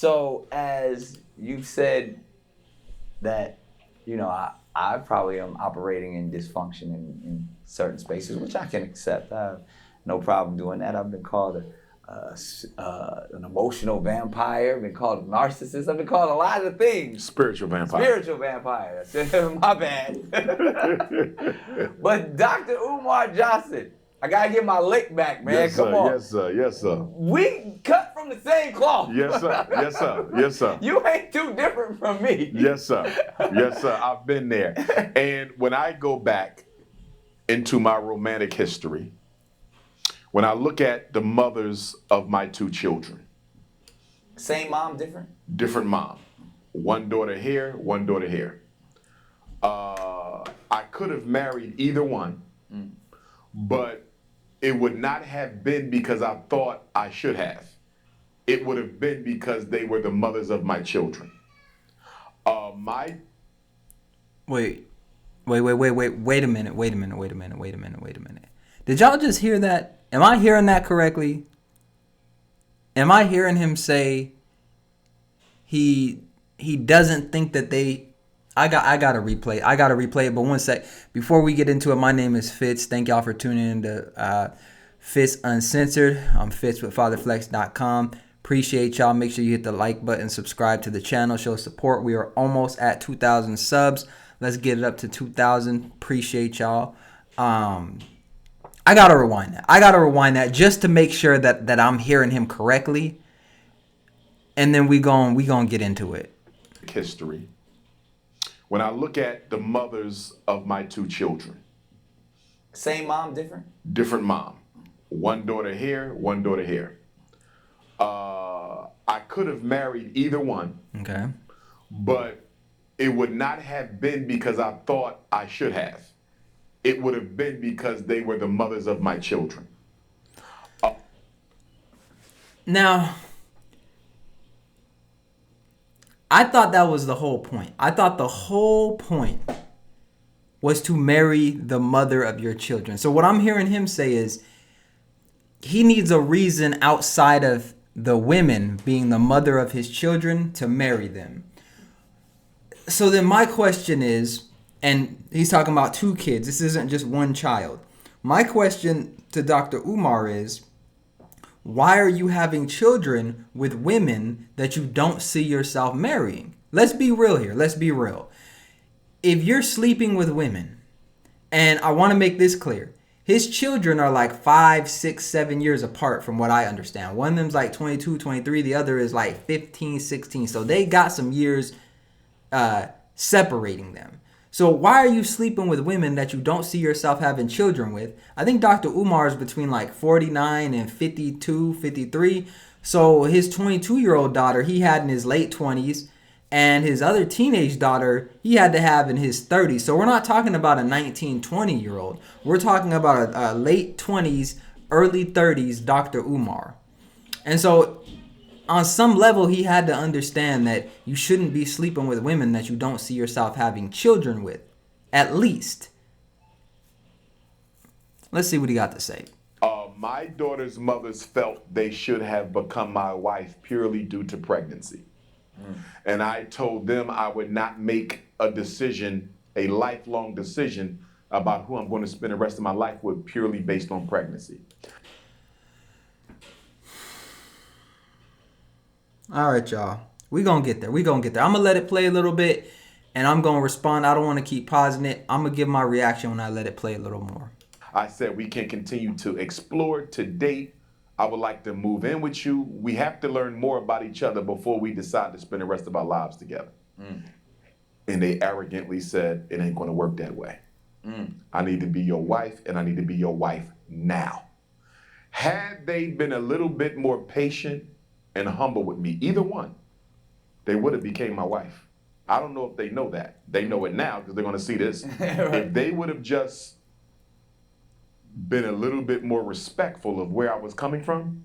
So as you've said that, I probably am operating in dysfunction in certain spaces, which I can accept. I have no problem doing that. I've been called an emotional vampire. I've been called a narcissist. I've been called a lot of things. Spiritual vampire. Spiritual vampire. My bad. But Dr. Umar Johnson, I gotta get my lick back, man. Yes, Come sir. on. Yes, sir. Yes, sir. We cut from the same cloth. Yes, sir. Yes, sir. Yes, sir. You ain't too different from me. Yes, sir. Yes, sir. I've been there. And when I go back into my romantic history, when I look at the mothers of my two children. Same mom, different? Different mom. One daughter here, one daughter here. I could have married either one, but it would not have been because I thought I should have. It would have been because they were the mothers of my children. Wait a minute. Did y'all just hear that? Am I hearing that correctly? Am I hearing him say he doesn't think that they... I gotta replay it, but one sec. Before we get into it, my name is Fitz. Thank y'all for tuning in to Fitz Uncensored. I'm Fitz with FatherFlex.com. Appreciate y'all. Make sure you hit the like button, subscribe to the channel, show support. We are almost at 2,000 subs. Let's get it up to 2,000. Appreciate y'all. I gotta rewind that just to make sure that I'm hearing him correctly, and then we gonna get into it. History. When I look at the mothers of my two children. Same mom, different? Different mom. One daughter here, one daughter here. I could have married either one. Okay. But it would not have been because I thought I should have. It would have been because they were the mothers of my children. Now, I thought that was the whole point. I thought the whole point was to marry the mother of your children. So what I'm hearing him say is he needs a reason outside of the women being the mother of his children to marry them. So then my question is, and he's talking about two kids. This isn't just one child. My question to Dr. Umar is, why are you having children with women that you don't see yourself marrying? Let's be real here. Let's be real. If you're sleeping with women, and I want to make this clear, his children are like 5, 6, 7 years apart from what I understand. One of them's like 22, 23. The other is like 15, 16. So they got some years separating them. So why are you sleeping with women that you don't see yourself having children with? I think Dr. Umar is between like 49 and 52, 53. So his 22-year-old daughter, he had in his late 20s. And his other teenage daughter, he had to have in his 30s. So we're not talking about a 19, 20-year-old. We're talking about a late 20s, early 30s Dr. Umar. And so on some level, he had to understand that you shouldn't be sleeping with women that you don't see yourself having children with, at least. Let's see what he got to say. My daughter's mothers felt they should have become my wife purely due to pregnancy. And I told them I would not make a decision, a lifelong decision, about who I'm going to spend the rest of my life with purely based on pregnancy. All right, y'all. We're going to get there. I'm going to let it play a little bit, and I'm going to respond. I don't want to keep pausing it. I'm going to give my reaction when I let it play a little more. I said we can continue to explore, to date. I would like to move in with you. We have to learn more about each other before we decide to spend the rest of our lives together. And they arrogantly said, it ain't going to work that way. I need to be your wife, and I need to be your wife now. Had they been a little bit more patient and humble with me, either one, they would have became my wife. I don't know if they know that. They know it now because they're going to see this. Right. If they would have just been a little bit more respectful of where I was coming from,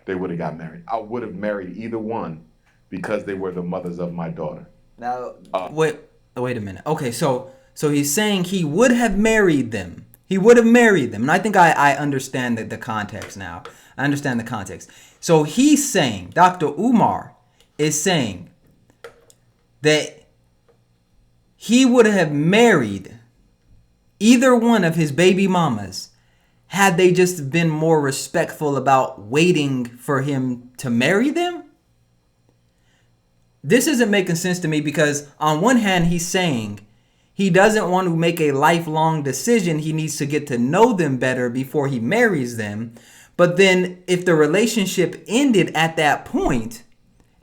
they would have got married. I would have married either one because they were the mothers of my daughter. Now, wait a minute. Okay, so he's saying he would have married them. He would have married them. And I think I understand the context now. I understand the context. So he's saying, Dr. Umar, is saying that he would have married either one of his baby mamas had they just been more respectful about waiting for him to marry them? This isn't making sense to me because on one hand, he's saying he doesn't want to make a lifelong decision. He needs to get to know them better before he marries them. But then if the relationship ended at that point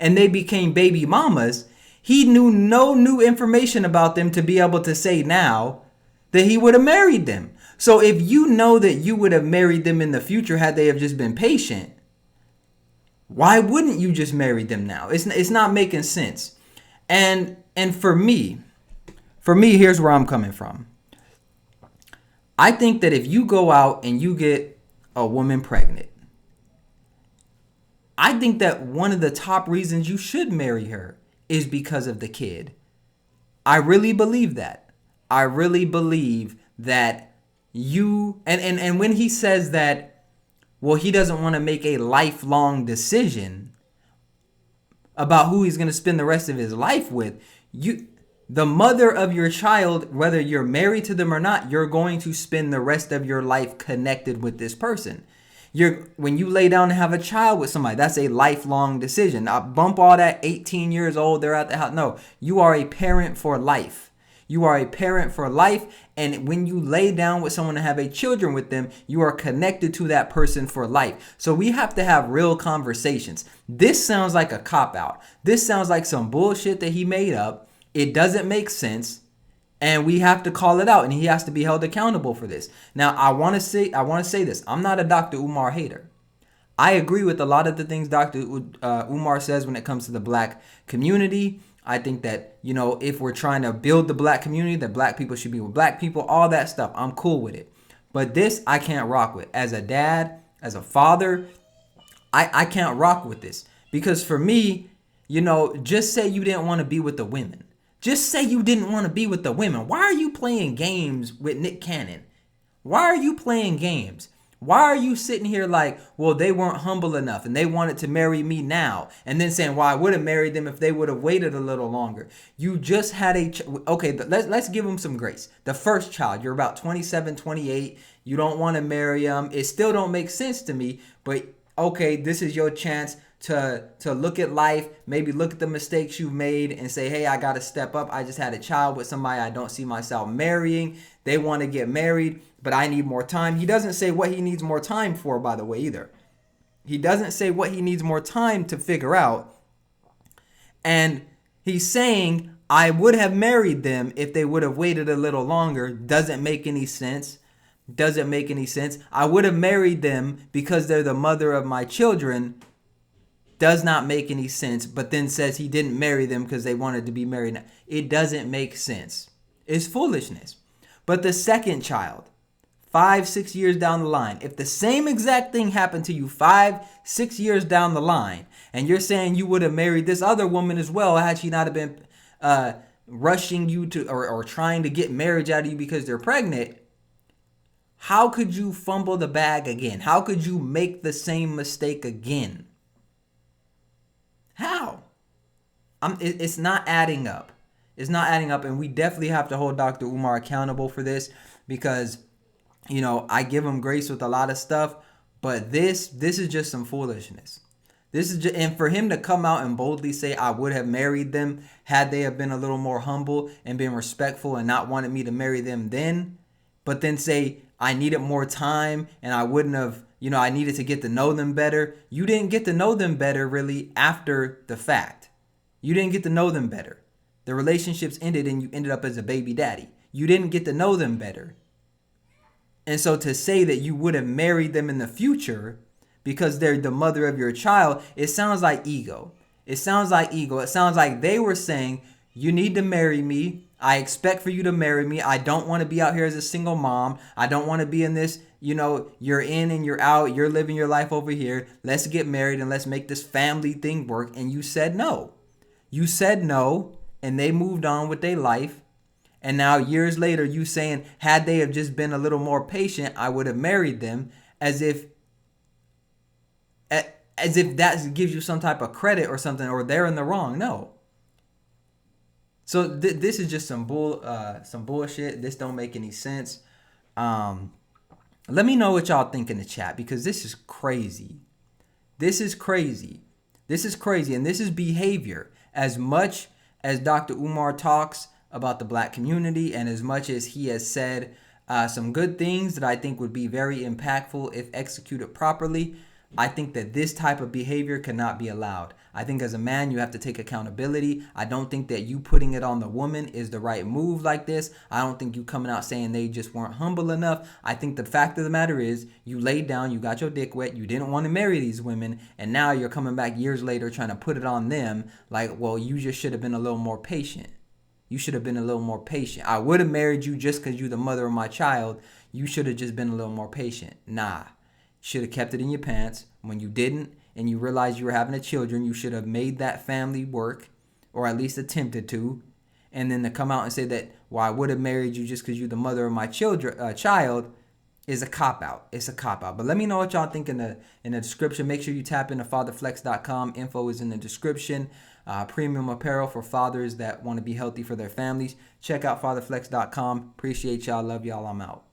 and they became baby mamas, he knew no new information about them to be able to say now that he would have married them. So if you know that you would have married them in the future had they have just been patient, why wouldn't you just marry them now? It's not making sense. And for me, here's where I'm coming from. I think that if you go out and you get a woman pregnant, I think that one of the top reasons you should marry her is because of the kid. I really believe that. I really believe that you, and when he says that, well, he doesn't want to make a lifelong decision about who he's going to spend the rest of his life with. The mother of your child, whether you're married to them or not, you're going to spend the rest of your life connected with this person. When you lay down and have a child with somebody, that's a lifelong decision. I bump all that 18 years old, they're at the house. No, you are a parent for life. You are a parent for life. And when you lay down with someone and have a children with them, you are connected to that person for life. So we have to have real conversations. This sounds like a cop-out. This sounds like some bullshit that he made up. It doesn't make sense. And we have to call it out, and he has to be held accountable for this. Now, I want to say this. I'm not a Dr. Umar hater. I agree with a lot of the things Dr. Umar says when it comes to the black community. I think that, if we're trying to build the black community, that black people should be with black people, all that stuff, I'm cool with it. But this, I can't rock with. As a dad, as a father, I can't rock with this. Because for me, just say you didn't want to be with the women. Just say you didn't want to be with the women. Why are you playing games with Nick Cannon? Why are you playing games? Why are you sitting here like, well, they weren't humble enough and they wanted to marry me now? And then saying, well, I would have married them if they would have waited a little longer. You just had okay, let's give them some grace. The first child, you're about 27, 28. You don't want to marry them. It still don't make sense to me. But okay, this is your chance to look at life, maybe look at the mistakes you've made and say, hey, I got to step up. I just had a child with somebody I don't see myself marrying. They want to get married, but I need more time. He doesn't say what he needs more time for, by the way, either. He doesn't say what he needs more time to figure out. And he's saying, I would have married them if they would have waited a little longer. Doesn't make any sense. Doesn't make any sense. I would have married them because they're the mother of my children. Does not make any sense, but then says he didn't marry them because they wanted to be married. It doesn't make sense. It's foolishness. But the second child, 5-6 years down the line, if the same exact thing happened to you 5-6 years down the line, and you're saying you would have married this other woman as well had she not have been rushing you to or trying to get marriage out of you because they're pregnant, how could you fumble the bag again? How could you make the same mistake again? How? It's not adding up. It's not adding up, and we definitely have to hold Dr. Umar accountable for this because, I give him grace with a lot of stuff, but this is just some foolishness. And for him to come out and boldly say I would have married them had they have been a little more humble and been respectful and not wanted me to marry them then, but then say I needed more time and I wouldn't have, I needed to get to know them better. You didn't get to know them better really after the fact. You didn't get to know them better. The relationships ended and you ended up as a baby daddy. You didn't get to know them better. And so to say that you would have married them in the future because they're the mother of your child, it sounds like ego. It sounds like ego. It sounds like they were saying, you need to marry me. I expect for you to marry me. I don't want to be out here as a single mom. I don't want to be in this, you're in and you're out. You're living your life over here. Let's get married and let's make this family thing work. And you said no. You said no, and they moved on with their life. And now years later, you saying, had they have just been a little more patient, I would have married them, as if as if that gives you some type of credit or something, or they're in the wrong. No. So this is just some bullshit. This don't make any sense. Let me know what y'all think in the chat, because this is crazy. This is crazy. This is crazy, and this is behavior. As much as Dr. Umar talks about the black community, and as much as he has said some good things that I think would be very impactful if executed properly, I think that this type of behavior cannot be allowed. I think as a man, you have to take accountability. I don't think that you putting it on the woman is the right move like this. I don't think you coming out saying they just weren't humble enough. I think the fact of the matter is you laid down, you got your dick wet, you didn't want to marry these women, and now you're coming back years later trying to put it on them like, well, you just should have been a little more patient. You should have been a little more patient. I would have married you just because you're the mother of my child. You should have just been a little more patient. Nah. Should have kept it in your pants. When you didn't and you realized you were having a children, you should have made that family work, or at least attempted to. And then to come out and say that, well, I would have married you just because you're the mother of my child is a cop-out. It's a cop-out. But let me know what y'all think in the description. Make sure you tap into fatherflex.com. Info is in the description. Premium apparel for fathers that want to be healthy for their families. Check out fatherflex.com. Appreciate y'all. Love y'all. I'm out.